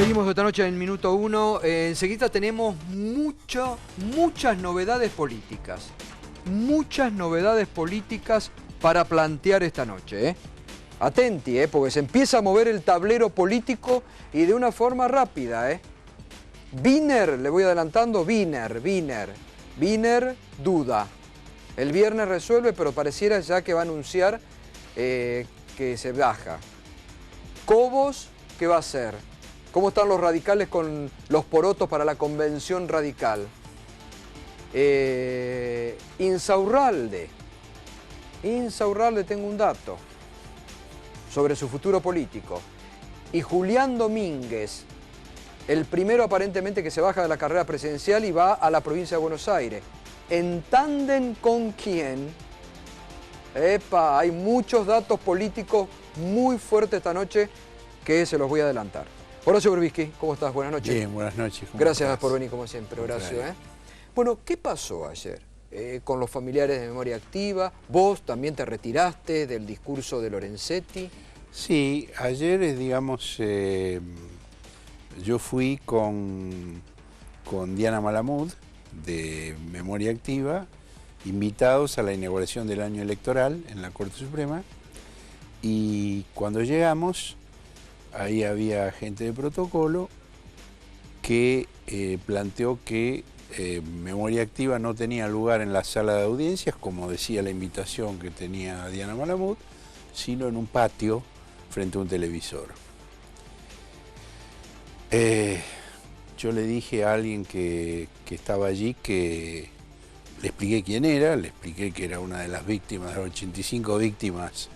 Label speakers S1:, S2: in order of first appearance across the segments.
S1: Seguimos esta noche en Minuto Uno. Enseguida tenemos muchas novedades políticas. Muchas novedades políticas para plantear esta noche. Atenti, porque se empieza a mover el tablero político y de una forma rápida. Wiener, le voy adelantando, Wiener duda. El viernes resuelve, pero pareciera ya que va a anunciar que se baja. Cobos, ¿qué va a hacer? ¿Cómo están los radicales con los porotos para la convención radical? Insaurralde, tengo un dato sobre su futuro político. Y Julián Domínguez, el primero aparentemente que se baja de la carrera presidencial y va a la provincia de Buenos Aires. ¿En tándem con quién? Hay muchos datos políticos muy fuertes esta noche que se los voy a adelantar. Horacio Berbisky, ¿cómo estás? Buenas noches.
S2: Bien, buenas noches.
S1: Gracias por venir como siempre, Horacio. Bueno, ¿qué pasó ayer con los familiares de Memoria Activa? Vos también te retiraste del discurso de Lorenzetti.
S2: Sí, ayer, digamos, yo fui con Diana Malamud, de Memoria Activa, invitados a la inauguración del año electoral en la Corte Suprema, y cuando llegamos, ahí había gente de protocolo que planteó que Memoria Activa no tenía lugar en la sala de audiencias, como decía la invitación que tenía Diana Malamud, sino en un patio frente a un televisor. Yo le dije a alguien que estaba allí que le expliqué quién era, le expliqué que era una de las víctimas, de las 85 víctimas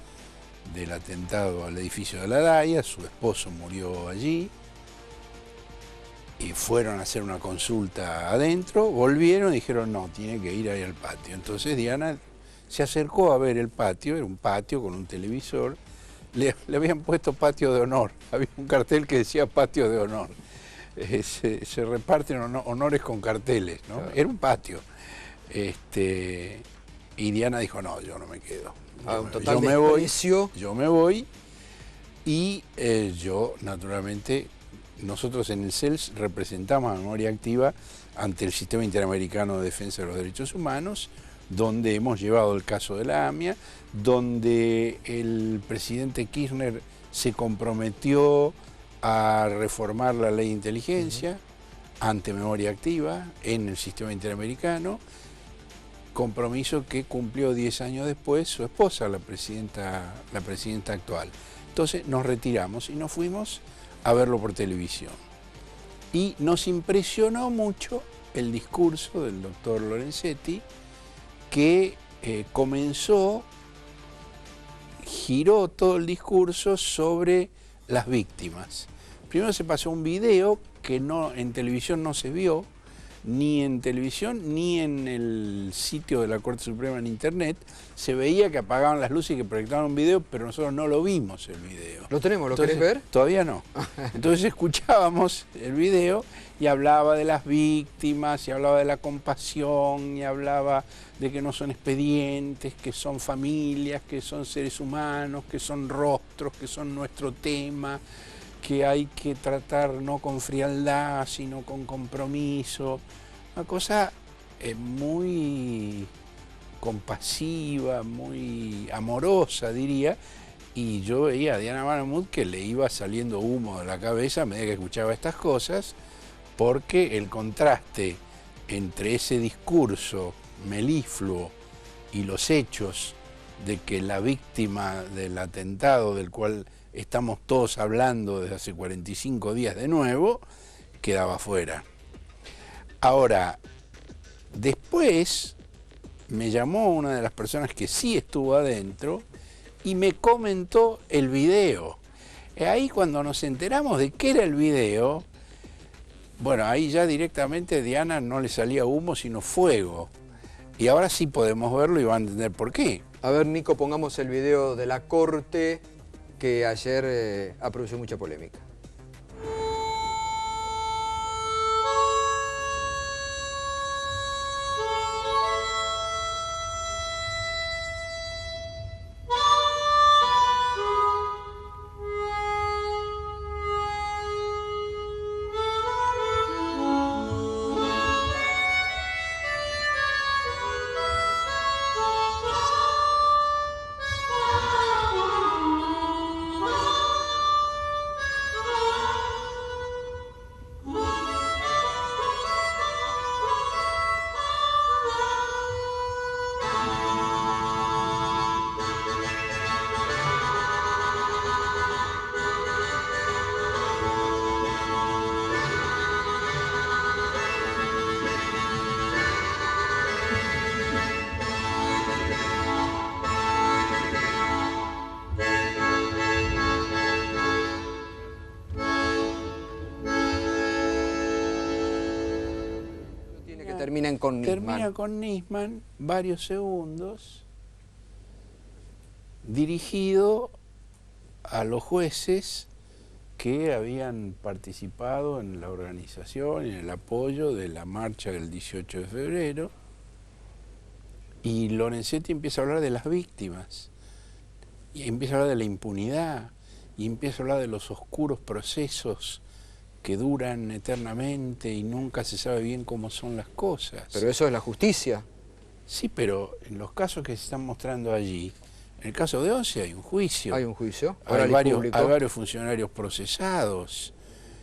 S2: del atentado al edificio de la DAIA, su esposo murió allí, y fueron a hacer una consulta adentro, volvieron y dijeron no, tiene que ir ahí al patio. Entonces Diana se acercó a ver el patio, era un patio con un televisor, le habían puesto patio de honor, había un cartel que decía patio de honor. Se reparten honores con carteles, ¿no? Claro. Era un patio. Y Diana dijo, no, yo no me quedo. Yo me voy y yo, naturalmente, nosotros en el CELS representamos a Memoria Activa ante el Sistema Interamericano de Defensa de los Derechos Humanos, donde hemos llevado el caso de la AMIA, donde el presidente Kirchner se comprometió a reformar la ley de inteligencia ante Memoria Activa en el Sistema Interamericano, compromiso que cumplió 10 años después su esposa, la presidenta actual. Entonces nos retiramos y nos fuimos a verlo por televisión. Y nos impresionó mucho el discurso del doctor Lorenzetti, que giró todo el discurso sobre las víctimas. Primero se pasó un video que en televisión no se vio, ni en televisión, ni en el sitio de la Corte Suprema en Internet. Se veía que apagaban las luces y que proyectaban un video, pero nosotros no lo vimos el video.
S1: ¿Lo tenemos? ¿Lo querés ver?
S2: Todavía no. Entonces escuchábamos el video y hablaba de las víctimas, y hablaba de la compasión, y hablaba de que no son expedientes, que son familias, que son seres humanos, que son rostros, que son nuestro tema, que hay que tratar no con frialdad, sino con compromiso. Una cosa muy compasiva, muy amorosa, diría. Y yo veía a Diana Malamud que le iba saliendo humo de la cabeza a medida que escuchaba estas cosas, porque el contraste entre ese discurso melifluo y los hechos de que la víctima del atentado, del cual estamos todos hablando desde hace 45 días de nuevo, quedaba fuera. Ahora, después me llamó una de las personas que sí estuvo adentro y me comentó el video. Ahí cuando nos enteramos de qué era el video, bueno, ahí ya directamente a Diana no le salía humo sino fuego. Y ahora sí podemos verlo y van a entender por qué.
S1: A ver, Nico, pongamos el video de la Corte que ayer ha producido mucha polémica. termina con Nisman?
S2: Termina con Nisman, varios segundos, dirigido a los jueces que habían participado en la organización y en el apoyo de la marcha del 18 de febrero. Y Lorenzetti empieza a hablar de las víctimas, y empieza a hablar de la impunidad, y empieza a hablar de los oscuros procesos que duran eternamente y nunca se sabe bien cómo son las cosas.
S1: Pero eso es la justicia.
S2: Sí, pero en los casos que se están mostrando allí, en el caso de Once hay un juicio.
S1: Hay un juicio.
S2: Hay varios funcionarios procesados.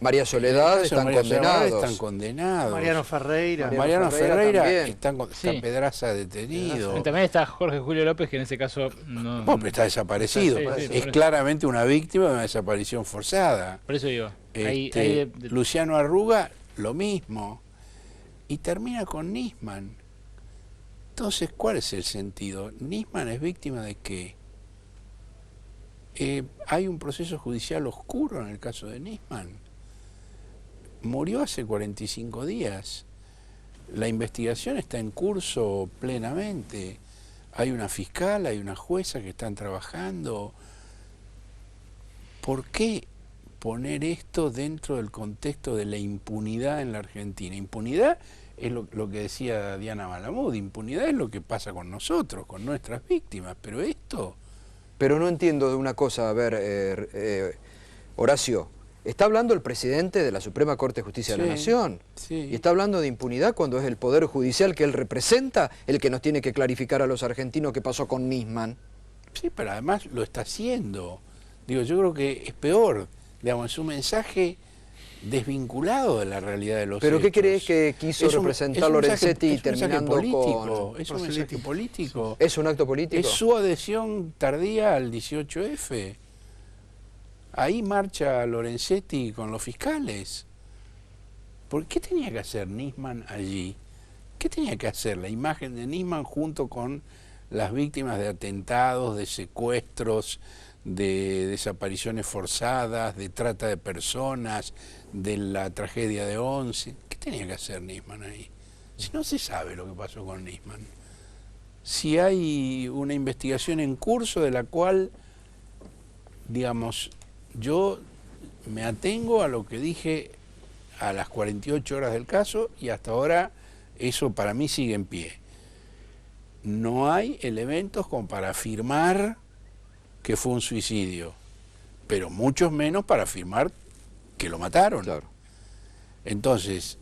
S1: María Soledad están
S2: condenados.
S3: Mariano Ferreira.
S2: Mariano Ferreira está
S4: Sí.
S2: Pedraza detenido.
S4: Y también está Jorge Julio López, que en ese caso no...
S2: Bueno, pero está desaparecido.
S4: Sí, sí,
S2: Es
S4: por eso.
S2: claramente una víctima de una desaparición forzada.
S4: Por eso digo.
S2: Luciano Arruga, lo mismo. Y termina con Nisman. Entonces, ¿cuál es el sentido? ¿Nisman es víctima de qué? Hay un proceso judicial oscuro en el caso de Nisman. Murió hace 45 días. La investigación está en curso plenamente. Hay una fiscal, hay una jueza que están trabajando. ¿Por qué poner esto dentro del contexto de la impunidad en la Argentina? Impunidad es lo que decía Diana Malamud, impunidad es lo que pasa con nosotros, con nuestras víctimas, pero esto...
S1: Pero no entiendo de una cosa, a ver, Horacio, está hablando el presidente de la Suprema Corte de Justicia de la Nación, y está hablando de impunidad cuando es el Poder Judicial que él representa el que nos tiene que clarificar a los argentinos qué pasó con Nisman.
S2: Sí, pero además lo está haciendo. Digo, yo creo que es peor, digamos, es un mensaje desvinculado de la realidad de los
S1: ¿Pero
S2: hechos.
S1: qué crees que quiso representar Lorenzetti terminando con...?
S2: Es un mensaje político.
S1: ¿Es un acto político?
S2: Es su adhesión tardía al 18F. Ahí marcha Lorenzetti con los fiscales. ¿Por qué tenía que hacer Nisman allí? ¿Qué tenía que hacer? La imagen de Nisman junto con las víctimas de atentados, de secuestros, de desapariciones forzadas, de trata de personas, de la tragedia de Once. ¿Qué tenía que hacer Nisman ahí? Si no se sabe lo que pasó con Nisman. Si hay una investigación en curso de la cual, digamos, yo me atengo a lo que dije a las 48 horas del caso y hasta ahora eso para mí sigue en pie. No hay elementos como para afirmar que fue un suicidio, pero muchos menos para afirmar que lo mataron.
S1: Claro.
S2: Entonces,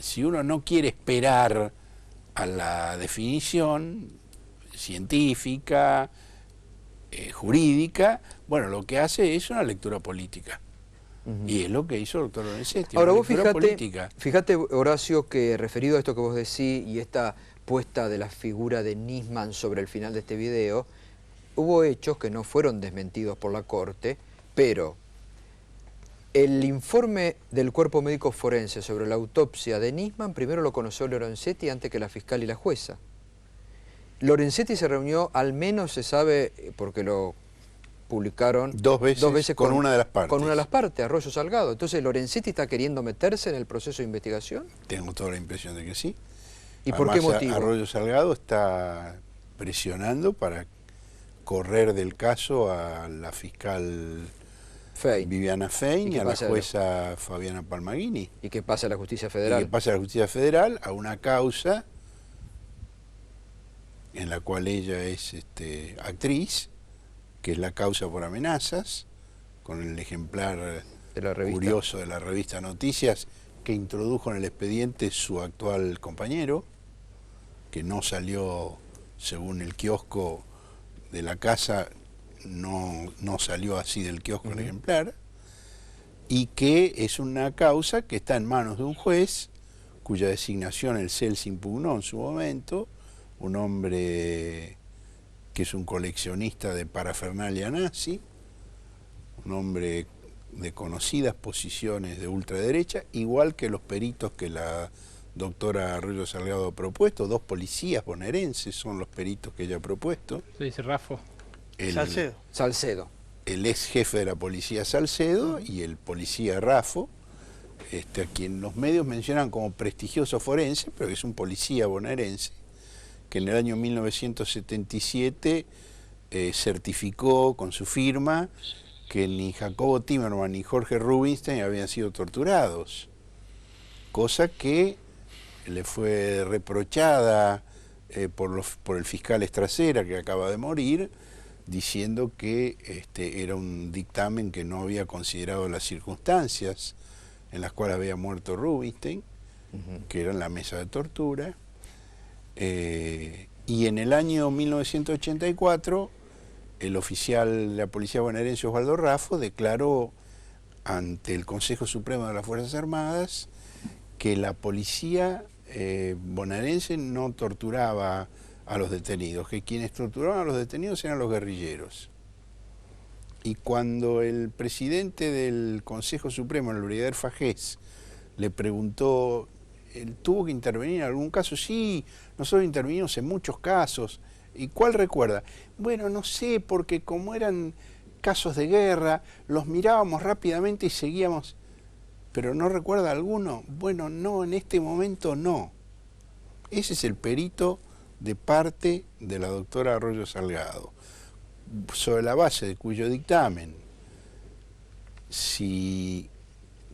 S2: si uno no quiere esperar a la definición científica, jurídica, bueno, lo que hace es una lectura política. Y es lo que hizo el doctor Lorenzetti.
S1: Ahora vos fíjate, Horacio, que referido a esto que vos decís y esta puesta de la figura de Nisman sobre el final de este video, hubo hechos que no fueron desmentidos por la Corte, pero el informe del cuerpo médico forense sobre la autopsia de Nisman primero lo conoció Lorenzetti antes que la fiscal y la jueza. Lorenzetti se reunió, al menos se sabe, porque lo publicaron
S2: dos veces con una de las partes.
S1: Con una de las partes, Arroyo Salgado. Entonces, ¿Lorenzetti está queriendo meterse en el proceso de investigación?
S2: Tengo toda la impresión de que sí.
S1: ¿Y
S2: además,
S1: por qué motivo?
S2: Arroyo Salgado está presionando para correr del caso a la fiscal Viviana Fein y a la jueza Fabiana Palmaguini.
S1: Y que pase a la Justicia Federal.
S2: Y que pase a la Justicia Federal a una causa en la cual ella es actriz, que es la causa por amenazas, con el ejemplar curioso de la revista Noticias, que introdujo en el expediente su actual compañero, que no salió, según el kiosco de la casa, no salió así del kiosco el ejemplar, y que es una causa que está en manos de un juez, cuya designación el CELS impugnó en su momento, un hombre que es un coleccionista de parafernalia nazi, un hombre de conocidas posiciones de ultraderecha, igual que los peritos que la doctora Arroyo Salgado ha propuesto, dos policías bonaerenses son los peritos que ella ha propuesto.
S4: Se dice Rafo.
S1: Salcedo.
S2: El ex jefe de la policía Salcedo y el policía Rafo, a quien los medios mencionan como prestigioso forense, pero que es un policía bonaerense, que en el año 1977 certificó con su firma que ni Jacobo Timerman ni Jorge Rubinstein habían sido torturados, cosa que le fue reprochada por el fiscal Estracera, que acaba de morir, diciendo que era un dictamen que no había considerado las circunstancias en las cuales había muerto Rubinstein, que era en la mesa de tortura. Y en el año 1984, el oficial de la policía bonaerense Osvaldo Raffo declaró ante el Consejo Supremo de las Fuerzas Armadas que la policía bonaerense no torturaba a los detenidos, que quienes torturaban a los detenidos eran los guerrilleros. Y cuando el presidente del Consejo Supremo, el brigadier Fagés, le preguntó, ¿él tuvo que intervenir en algún caso? Sí, nosotros intervinimos en muchos casos. ¿Y cuál recuerda? Bueno, no sé, porque como eran casos de guerra, los mirábamos rápidamente y seguíamos. ¿Pero no recuerda alguno? Bueno, no, en este momento no. Ese es el perito de parte de la doctora Arroyo Salgado, sobre la base de cuyo dictamen, si,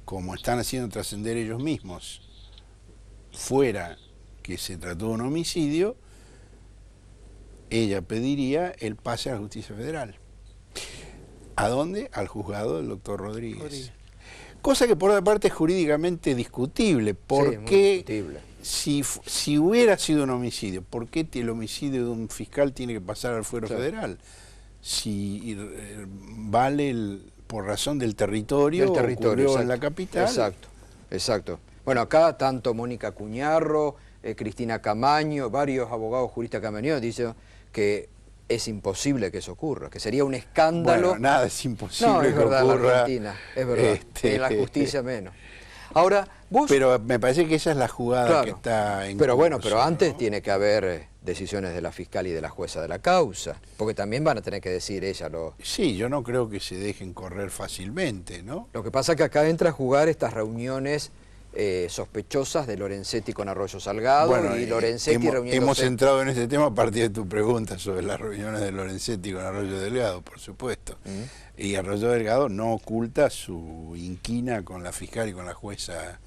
S2: como están haciendo trascender ellos mismos, fuera que se trató de un homicidio, ella pediría el pase a la justicia federal. ¿A dónde? Al juzgado del doctor Rodríguez. Cosa que por otra parte es jurídicamente discutible, porque si hubiera sido un homicidio, ¿por qué el homicidio de un fiscal tiene que pasar al fuero federal? Si vale por razón del territorio, ocurrió en la capital.
S1: Exacto, exacto. Bueno, acá tanto Mónica Cuñarro, Cristina Camaño, varios abogados juristas camañones dicen que es imposible que eso ocurra, que sería un escándalo.
S2: Bueno, nada es imposible
S1: no, es
S2: que
S1: verdad,
S2: ocurra.
S1: En Argentina, es verdad, en la justicia menos. Ahora, vos...
S2: Pero me parece que esa es la jugada que está en
S1: Pero bueno,
S2: curso,
S1: pero antes
S2: ¿no?
S1: tiene que haber decisiones de la fiscal y de la jueza de la causa, porque también van a tener que decir ella lo...
S2: Sí, yo no creo que se dejen correr fácilmente, ¿no?
S1: Lo que pasa es que acá entra a jugar estas reuniones sospechosas de Lorenzetti con Arroyo Salgado,
S2: bueno,
S1: y Lorenzetti reuniéndose...
S2: Hemos entrado en ese tema a partir de tu pregunta sobre las reuniones de Lorenzetti con Arroyo Delgado, por supuesto. Y Arroyo Delgado no oculta su inquina con la fiscal y con la jueza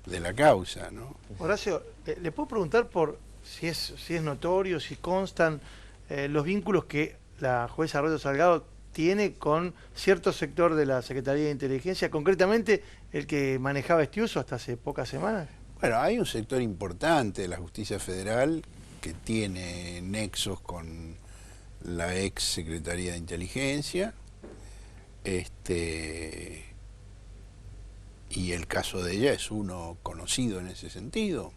S2: de la causa, ¿no?
S3: Horacio, ¿le puedo preguntar por si es notorio, si constan los vínculos que la jueza Arroyo Salgado tiene con cierto sector de la Secretaría de Inteligencia, concretamente el que manejaba Estiuso hasta hace pocas semanas?
S2: Bueno, hay un sector importante de la justicia federal que tiene nexos con la ex Secretaría de Inteligencia, y el caso de ella es uno conocido en ese sentido.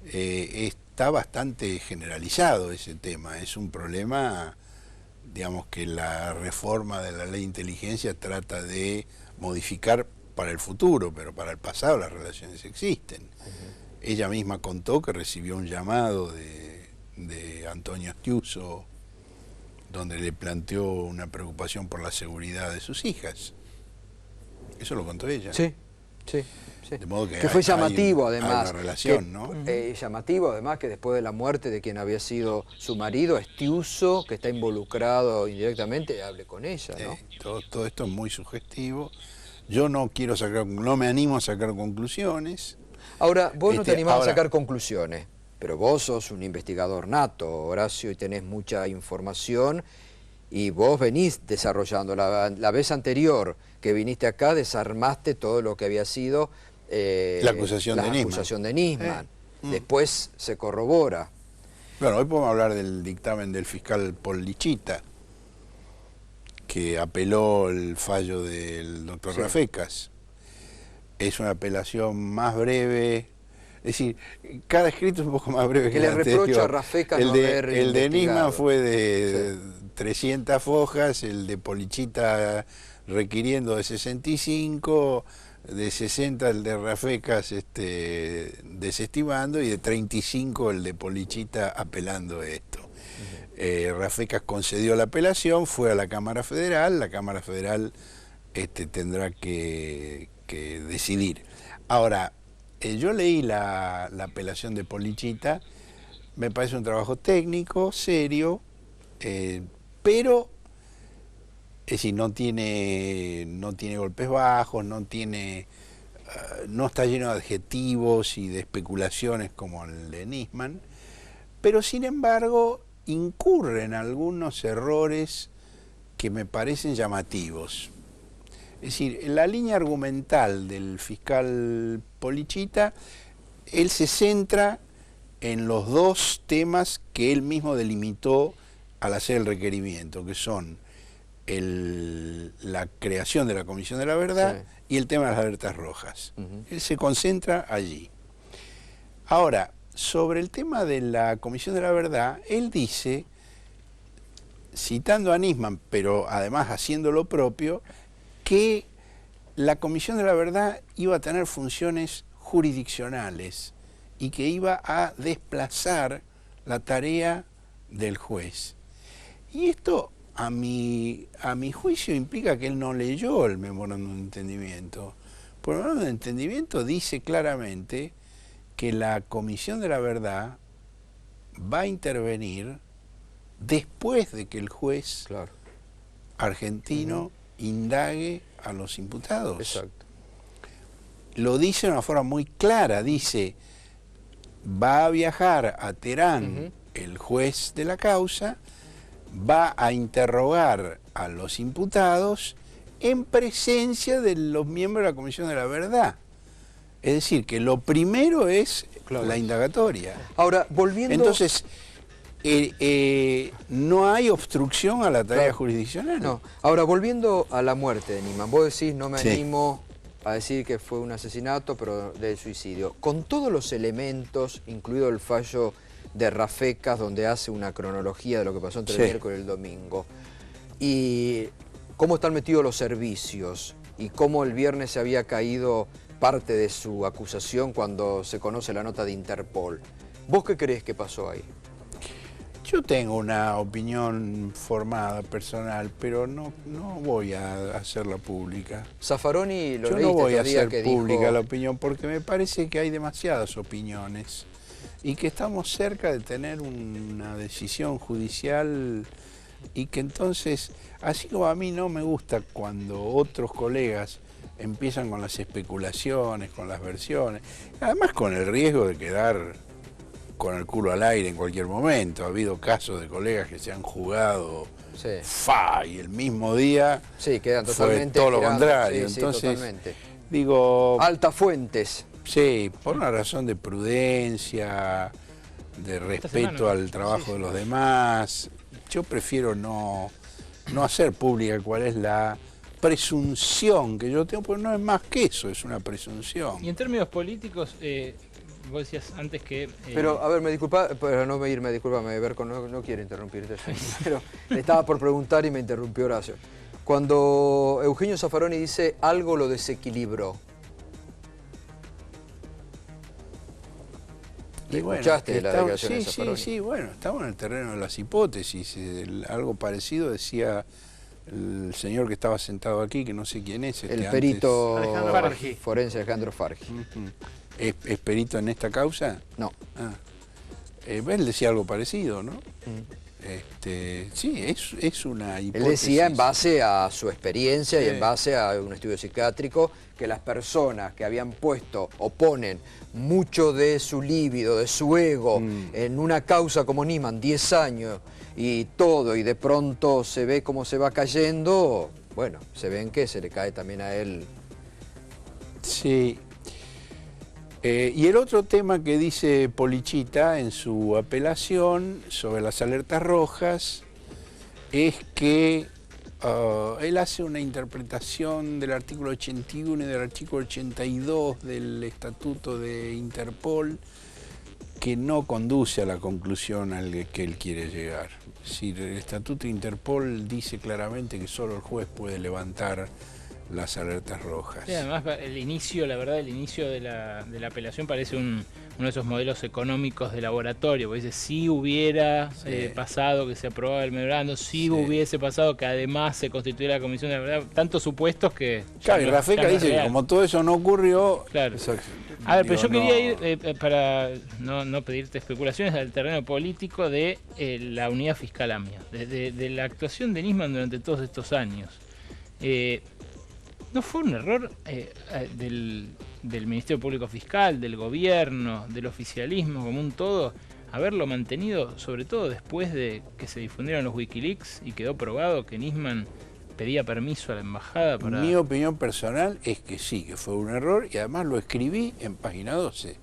S2: Está bastante generalizado ese tema, es un problema, digamos, que la reforma de la ley de inteligencia trata de modificar para el futuro, pero para el pasado las relaciones existen. Ella misma contó que recibió un llamado de Antonio Estiuso, donde le planteó una preocupación por la seguridad de sus hijas. Eso lo contó ella.
S1: Sí, sí. Sí.
S2: De modo que
S1: fue llamativo,
S2: hay
S1: además.
S2: una relación, ¿no?
S1: Llamativo, además, que después de la muerte de quien había sido su marido, Estiuso, que está involucrado indirectamente, hable con ella, ¿no?
S2: Todo esto es muy sugestivo. Yo no me animo a sacar conclusiones.
S1: Ahora, vos no te animás
S2: ahora,
S1: a sacar conclusiones, pero vos sos un investigador nato, Horacio, y tenés mucha información, y vos venís desarrollando. La vez anterior que viniste acá, desarmaste todo lo que había sido
S2: la acusación de
S1: Nisman. Después se corrobora.
S2: Bueno, hoy podemos hablar del dictamen del fiscal Pollichita, que apeló el fallo del doctor Rafecas. Es una apelación más breve, es decir, cada escrito es un poco más breve que el anterior.
S1: Le reprocha a Rafecas no haber
S2: El de Nisman fue de
S1: 300
S2: 300 fojas, el de Pollichita requiriendo de 65, de 60 el de Rafecas desestimando, y de 35 el de Pollichita apelando esto. Rafecas concedió la apelación, fue a la Cámara Federal, la Cámara Federal tendrá que decidir. Ahora, yo leí la apelación de Polichita, me parece un trabajo técnico, serio, pero es decir, no tiene golpes bajos, no está lleno de adjetivos y de especulaciones como el de Nisman, pero sin embargo incurre en algunos errores que me parecen llamativos. Es decir, en la línea argumental del fiscal Polichita, él se centra en los dos temas que él mismo delimitó al hacer el requerimiento, que son la creación de la Comisión de la Verdad y el tema de las alertas rojas. Él se concentra allí. Ahora, sobre el tema de la Comisión de la Verdad, él dice, citando a Nisman, pero además haciendo lo propio, que la Comisión de la Verdad iba a tener funciones jurisdiccionales y que iba a desplazar la tarea del juez. Y esto, a mi juicio, implica que él no leyó el memorándum de entendimiento. Por el memorándum de entendimiento dice claramente que la Comisión de la Verdad va a intervenir después de que el juez argentino indague a los imputados.
S1: Exacto.
S2: Lo dice de una forma muy clara, dice, va a viajar a Teherán el juez de la causa, va a interrogar a los imputados en presencia de los miembros de la Comisión de la Verdad. Es decir, que lo primero es la indagatoria.
S1: Ahora, volviendo...
S2: Entonces, no hay obstrucción a la tarea jurisdiccional.
S1: No. Ahora, volviendo a la muerte de Nisman, vos decís, no me animo a decir que fue un asesinato, pero de suicidio. Con todos los elementos, incluido el fallo de Rafecas, donde hace una cronología de lo que pasó entre el miércoles y el domingo, y cómo están metidos los servicios, y cómo el viernes se había caído parte de su acusación cuando se conoce la nota de Interpol. ¿Vos qué crees que pasó ahí?
S2: Yo tengo una opinión formada personal, pero no voy a hacerla pública.
S1: Zaffaroni lo leíste
S2: Yo no voy a
S1: estos días
S2: hacer
S1: que
S2: pública
S1: dijo...
S2: la opinión porque me parece que hay demasiadas opiniones y que estamos cerca de tener una decisión judicial y que entonces, así como a mí no me gusta cuando otros colegas empiezan con las especulaciones, con las versiones, además con el riesgo de quedar con el culo al aire en cualquier momento. Ha habido casos de colegas que se han jugado y el mismo día
S1: quedan totalmente
S2: fue todo lo contrario. Entonces,
S1: totalmente.
S2: Digo...
S1: Altafuentes.
S2: Sí, por una razón de prudencia, de respeto al trabajo de los demás. Yo prefiero no hacer pública cuál es la presunción que yo tengo, porque no es más que eso, es una presunción.
S4: Y en términos políticos, vos decías antes que...
S1: Pero, a ver, me disculpa, para no irme, discúlpame, Berco, no quiero interrumpirte, pero le estaba por preguntar y me interrumpió Horacio. Cuando Eugenio Zaffaroni dice algo lo desequilibró,
S2: Y bueno,
S1: ¿escuchaste la declaración de Zaffaroni?
S2: Sí, bueno, estamos en el terreno de las hipótesis. Algo parecido decía el señor que estaba sentado aquí, que no sé quién es.
S1: El perito
S3: Fargi.
S1: forense Alejandro Fargi.
S2: ¿Es perito en esta causa?
S1: No.
S2: Él decía algo parecido, ¿no? Sí, es una hipótesis.
S1: Él decía, en base a su experiencia y en base a un estudio psiquiátrico, que las personas que habían puesto o ponen mucho de su líbido, de su ego, en una causa como Nisman, 10 años y todo, y de pronto se ve cómo se va cayendo, bueno, se ven que se le cae también a él.
S2: Sí. Y el otro tema que dice Polichita en su apelación sobre las alertas rojas es que él hace una interpretación del artículo 81 y del artículo 82 del Estatuto de Interpol que no conduce a la conclusión al que él quiere llegar. Es decir, el Estatuto de Interpol dice claramente que solo el juez puede levantar las alertas rojas.
S4: Sí, además el inicio de la apelación parece un uno de esos modelos económicos de laboratorio, porque dice, si hubiera pasado que se aprobaba el memorando, si hubiese pasado que además se constituyera la comisión de la verdad, tantos supuestos que...
S2: Claro, y Rafeca dice que como todo eso no ocurrió...
S4: Claro.
S1: Exacto.
S4: A ver, pero yo
S2: Digo,
S4: quería ir, para no pedirte especulaciones, al terreno político de la unidad fiscal AMIA, de la actuación de Nisman durante todos estos años. ¿No fue un error del Ministerio Público Fiscal, del gobierno, del oficialismo como un todo, haberlo mantenido, sobre todo después de que se difundieron los Wikileaks y quedó probado que Nisman pedía permiso a la embajada para...
S2: Mi opinión personal es que sí, que fue un error, y además lo escribí en página 12.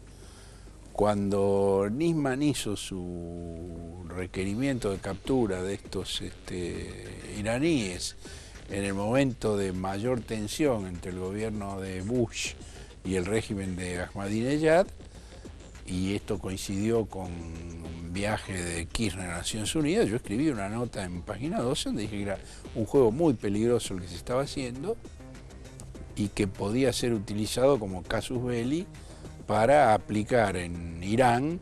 S2: Cuando Nisman hizo su requerimiento de captura de estos iraníes en el momento de mayor tensión entre el gobierno de Bush y el régimen de Ahmadinejad, y esto coincidió con un viaje de Kirchner a Naciones Unidas, yo escribí una nota en página 12 donde dije que era un juego muy peligroso el que se estaba haciendo y que podía ser utilizado como casus belli para aplicar en Irán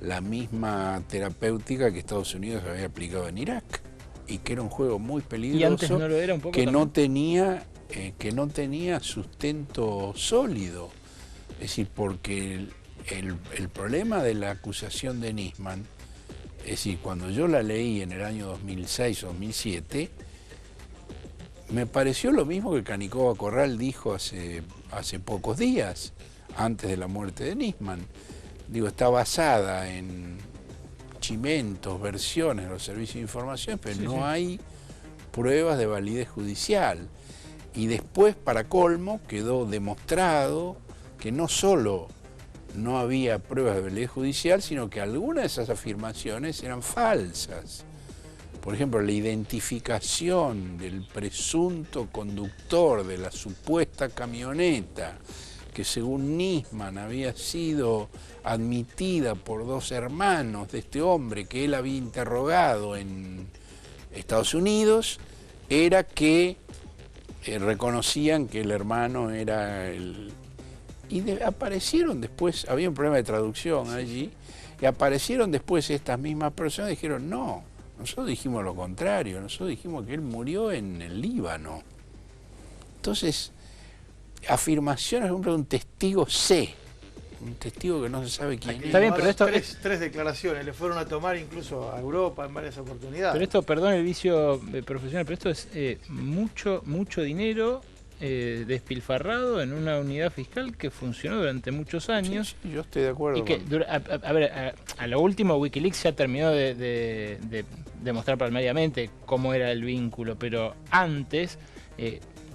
S2: la misma terapéutica que Estados Unidos había aplicado en Irak, y que era un juego muy peligroso,
S4: y antes no lo era un poco
S2: que
S4: también.
S2: no tenía sustento sólido. Es decir, porque el problema de la acusación de Nisman, es decir, cuando yo la leí en el año 2006 o 2007, me pareció lo mismo que Canicoba Corral dijo hace pocos días, antes de la muerte de Nisman. Digo, está basada en chimentos, versiones de los servicios de información, pero no hay pruebas de validez judicial. Y después, para colmo, quedó demostrado que no solo no había pruebas de validez judicial, sino que algunas de esas afirmaciones eran falsas. Por ejemplo, la identificación del presunto conductor de la supuesta camioneta, que según Nisman había sido admitida por dos hermanos de este hombre que él había interrogado en Estados Unidos, era que reconocían que el hermano era el... Y aparecieron después, había un problema de traducción allí, y aparecieron después estas mismas personas y dijeron, no, nosotros dijimos lo contrario, nosotros dijimos que él murió en el Líbano. Entonces, afirmaciones, por ejemplo, de un testigo C, un testigo que no se sabe quién es.
S4: Está bien, pero esto
S3: tres declaraciones, le fueron a tomar incluso a Europa en varias oportunidades.
S4: Pero esto, perdón el vicio profesional, pero esto es mucho dinero despilfarrado en una unidad fiscal que funcionó durante muchos años.
S2: Sí, yo estoy de acuerdo.
S4: Y que, a lo último, Wikileaks ya terminó de demostrar palmariamente cómo era el vínculo, pero antes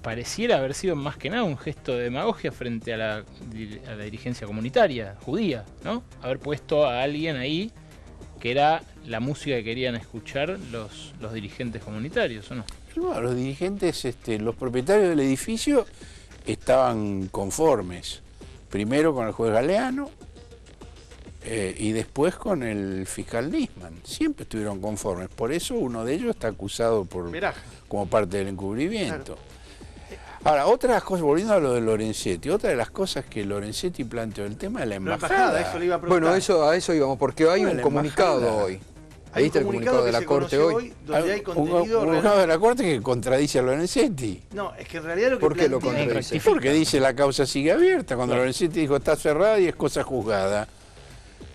S4: pareciera haber sido más que nada un gesto de demagogia frente a la dirigencia comunitaria judía, ¿no? Haber puesto a alguien ahí que era la música que querían escuchar los dirigentes comunitarios, ¿o no?
S2: No, los dirigentes, los propietarios del edificio estaban conformes, primero con el juez Galeano y después con el fiscal Nisman. Siempre estuvieron conformes, por eso uno de ellos está acusado como parte del encubrimiento. Claro. Ahora, otras cosas, volviendo a lo de Lorenzetti, otra de las cosas que Lorenzetti planteó, el tema de la embajada.
S3: Eso le iba a preguntar.
S1: Bueno, a eso íbamos, porque hay un comunicado hoy.
S3: Hay
S1: ¿Viste el comunicado de la Corte hoy?
S3: Donde hay contenido
S2: un comunicado de la Corte que contradice a Lorenzetti.
S3: No, es que en realidad lo que
S1: ¿Por qué lo contradice?
S2: Porque dice la causa sigue abierta. Cuando Lorenzetti dijo está cerrada y es cosa juzgada.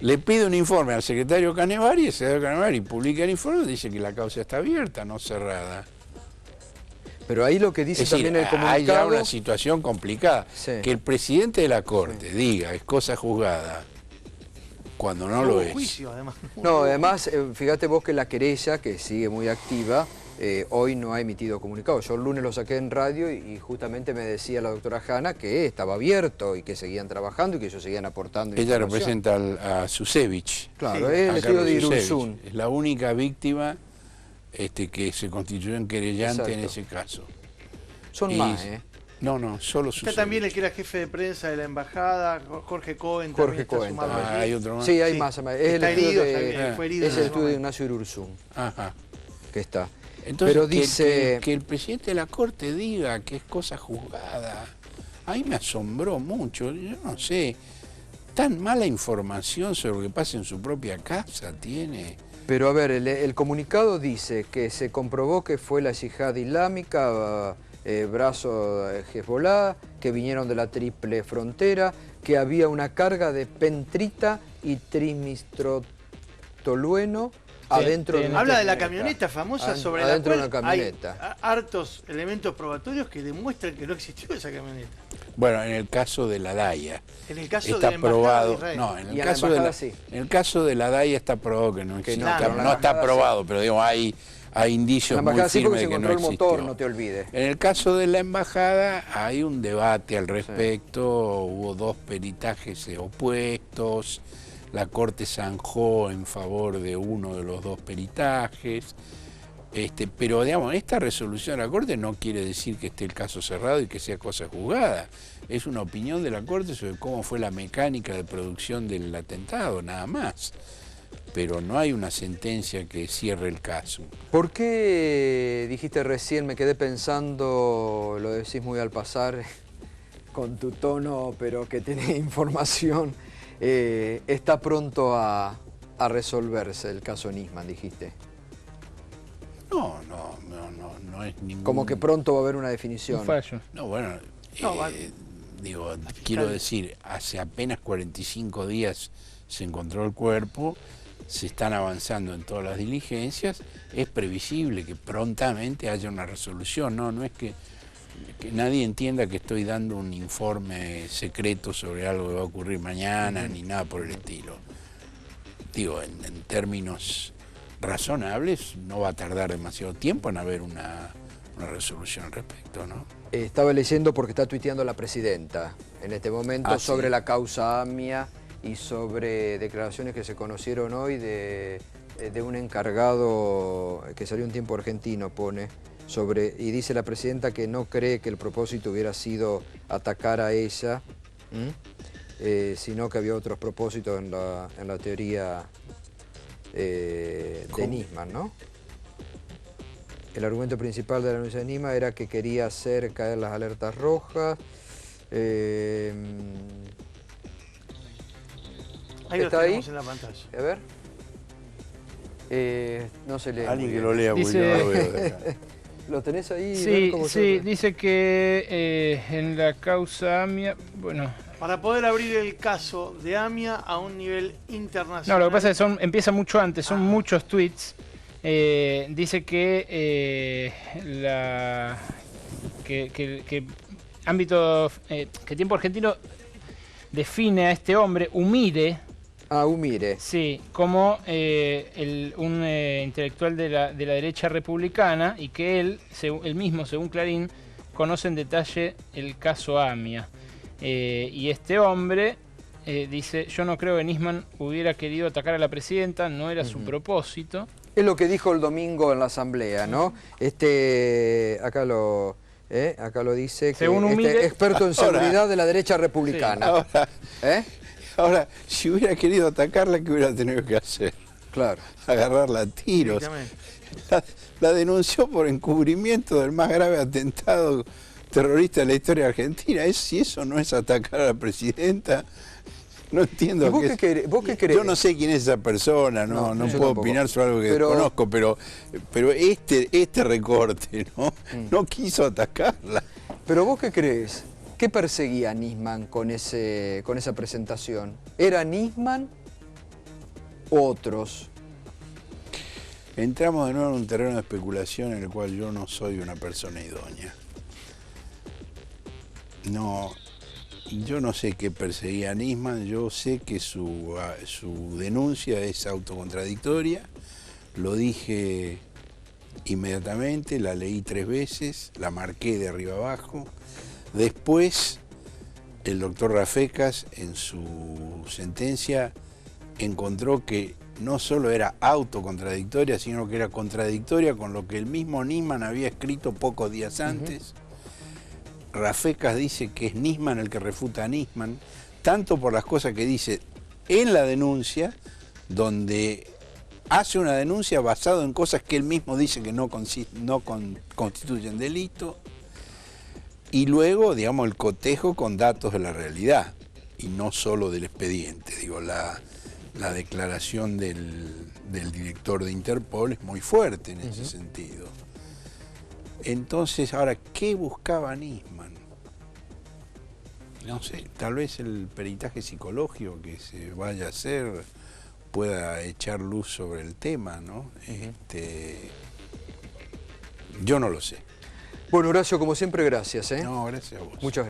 S2: Le pide un informe al secretario Canevari, el secretario Canevari publica el informe y dice que la causa está abierta, no cerrada.
S1: Pero ahí lo que dice también el comunicado...
S2: Hay ya una situación complicada.
S1: Sí.
S2: Que el presidente de la Corte diga es cosa juzgada cuando no lo es.
S3: Juicio, además.
S1: No, además, fíjate vos que la querella, que sigue muy activa, hoy no ha emitido comunicado. Yo el lunes lo saqué en radio y justamente me decía la doctora Hanna que estaba abierto y que seguían trabajando y que ellos seguían aportando
S2: Ella
S1: información.
S2: representa a Susevich.
S1: Claro,
S3: Sí,
S1: es el
S2: a
S1: estudio de
S2: Carlos
S1: Irurzun.
S2: Susevich. Es la única víctima que se constituyó en querellante en ese caso.
S1: Son más, ¿eh?
S2: No, solo
S3: Está
S2: Susevich.
S3: también el que era jefe de prensa de la embajada, Jorge Cohen.
S1: Jorge
S3: también está
S1: Cohen
S3: sumado
S1: también.
S3: allí.
S2: Hay otro más.
S1: Sí, hay
S3: Sí.
S1: más. Es el
S3: Está
S1: estudio
S3: herido, fue herido
S1: es
S3: en
S1: el
S3: ese
S1: estudio de
S3: momento.
S1: Ignacio Irurzun,
S2: Ajá.
S1: que está.
S2: Entonces,
S1: Pero dice...
S2: que el presidente de la Corte diga que es cosa juzgada, a mí me asombró mucho. Yo no sé, tan mala información sobre lo que pasa en su propia casa tiene.
S1: Pero a ver, el comunicado dice que se comprobó que fue la yihad islámica, brazo de Hezbollah, que vinieron de la triple frontera, que había una carga de pentrita y trimistrotolueno adentro de una
S3: Habla de la
S1: camioneta.
S3: camioneta famosa sobre la
S1: Adentro de
S3: cual
S1: una camioneta.
S3: hay hartos elementos probatorios que demuestran que no existió esa camioneta.
S2: Bueno, en el caso de la Daya
S3: En el caso
S2: está
S3: de la embajada de
S2: probado.
S3: Israel.
S2: No, en
S1: Y
S2: el
S1: a la
S2: caso de
S1: embajada
S2: la,
S1: sí.
S2: en el caso de la Daya está probado que no existe.
S1: no,
S2: Está-
S1: pero en la
S2: no está
S1: embajada
S2: probado, pero digo, hay indicios
S1: La
S2: muy
S1: embajada sí porque
S2: firmes
S1: se
S2: de que no
S1: encontró el
S2: existió.
S1: motor, no te olvides.
S2: En el caso de la embajada hay un debate al respecto, hubo dos peritajes opuestos, la Corte zanjó en favor de uno de los dos peritajes, pero digamos, esta resolución de la Corte no quiere decir que esté el caso cerrado y que sea cosa juzgada, es una opinión de la Corte sobre cómo fue la mecánica de producción del atentado, nada más. Pero no hay una sentencia que cierre el caso.
S1: ¿Por qué dijiste recién, me quedé pensando, lo decís muy al pasar, con tu tono, pero que tiene información, está pronto a resolverse el caso Nisman, dijiste?
S2: No es ningún...
S1: Como que pronto va a haber una definición.
S4: Un fallo.
S2: No, bueno,
S3: No, vale.
S2: digo, quiero decir, hace apenas 45 días se encontró el cuerpo, se están avanzando en todas las diligencias, es previsible que prontamente haya una resolución, no es que nadie entienda que estoy dando un informe secreto sobre algo que va a ocurrir mañana, ni nada por el estilo. Digo, en términos razonables, no va a tardar demasiado tiempo en haber una resolución al respecto, ¿no?
S1: Estaba leyendo porque está tuiteando la presidenta en este momento sobre
S2: sí.
S1: la causa AMIA y sobre declaraciones que se conocieron hoy de un encargado que salió un tiempo argentino, pone, y dice la presidenta que no cree que el propósito hubiera sido atacar a ella, sino que había otros propósitos en la teoría de Nisman, ¿no? El argumento principal de la denuncia de Nisman era que quería hacer caer las alertas rojas.
S3: Ahí lo
S1: ¿Está
S3: tenemos
S1: ahí?
S3: en la pantalla.
S1: A ver. No se lee.
S2: Alguien
S1: muy
S2: que
S1: bien.
S2: lo lea, porque
S4: Dice-
S2: yo no lo veo de acá.
S1: ¿Lo tenés ahí?
S4: Sí,
S1: Ver cómo
S4: sí,
S1: se-
S4: dice que en la causa AMIA, bueno,
S3: Para poder abrir el caso de AMIA a un nivel internacional.
S4: no, lo que pasa es que empieza mucho antes, son muchos tweets. Dice que que ámbito, que Tiempo Argentino define a este hombre, Humire,
S1: Humire.
S4: sí, como un intelectual de la derecha republicana y que él mismo, según Clarín, conoce en detalle el caso AMIA. Y este hombre dice, yo no creo que Nisman hubiera querido atacar a la presidenta, no era su propósito.
S1: Es lo que dijo el domingo en la asamblea, ¿no? Acá lo dice, que
S4: Según Humire-
S1: experto en seguridad de la derecha republicana.
S2: Ahora,
S1: ¿Eh?
S2: ahora, si hubiera querido atacarla, ¿qué hubiera tenido que hacer?
S1: Claro.
S2: Agarrarla a tiros.
S3: Directamente.
S2: La denunció por encubrimiento del más grave atentado terrorista de la historia argentina. Si eso no es atacar a la presidenta, no entiendo.
S1: ¿Y vos qué crees?
S2: Yo no sé quién es esa persona, no
S1: yo
S2: puedo
S1: tampoco.
S2: opinar sobre algo que
S1: Pero-
S2: desconozco, pero este recorte, no quiso atacarla.
S1: Pero vos qué crees, ¿qué perseguía Nisman con esa presentación? ¿Era Nisman o otros?
S2: Entramos de nuevo en un terreno de especulación en el cual yo no soy una persona idónea. No, yo no sé qué perseguía Nisman, yo sé que su denuncia es autocontradictoria, lo dije inmediatamente, la leí 3 veces, la marqué de arriba abajo. Después, el doctor Rafecas, en su sentencia, encontró que no solo era autocontradictoria, sino que era contradictoria con lo que el mismo Nisman había escrito pocos días antes. Rafecas dice que es Nisman el que refuta a Nisman, tanto por las cosas que dice en la denuncia, donde hace una denuncia basada en cosas que él mismo dice que no constituyen delito, y luego, digamos, el cotejo con datos de la realidad. y no solo del expediente. Digo, la declaración del director de Interpol es muy fuerte en ese sentido. Entonces, ahora, ¿qué buscaba Nisman? No sé, tal vez el peritaje psicológico que se vaya a hacer pueda echar luz sobre el tema, ¿no? Yo no lo sé.
S1: Bueno, Horacio, como siempre, gracias.
S2: No, gracias a vos.
S1: Muchas gracias.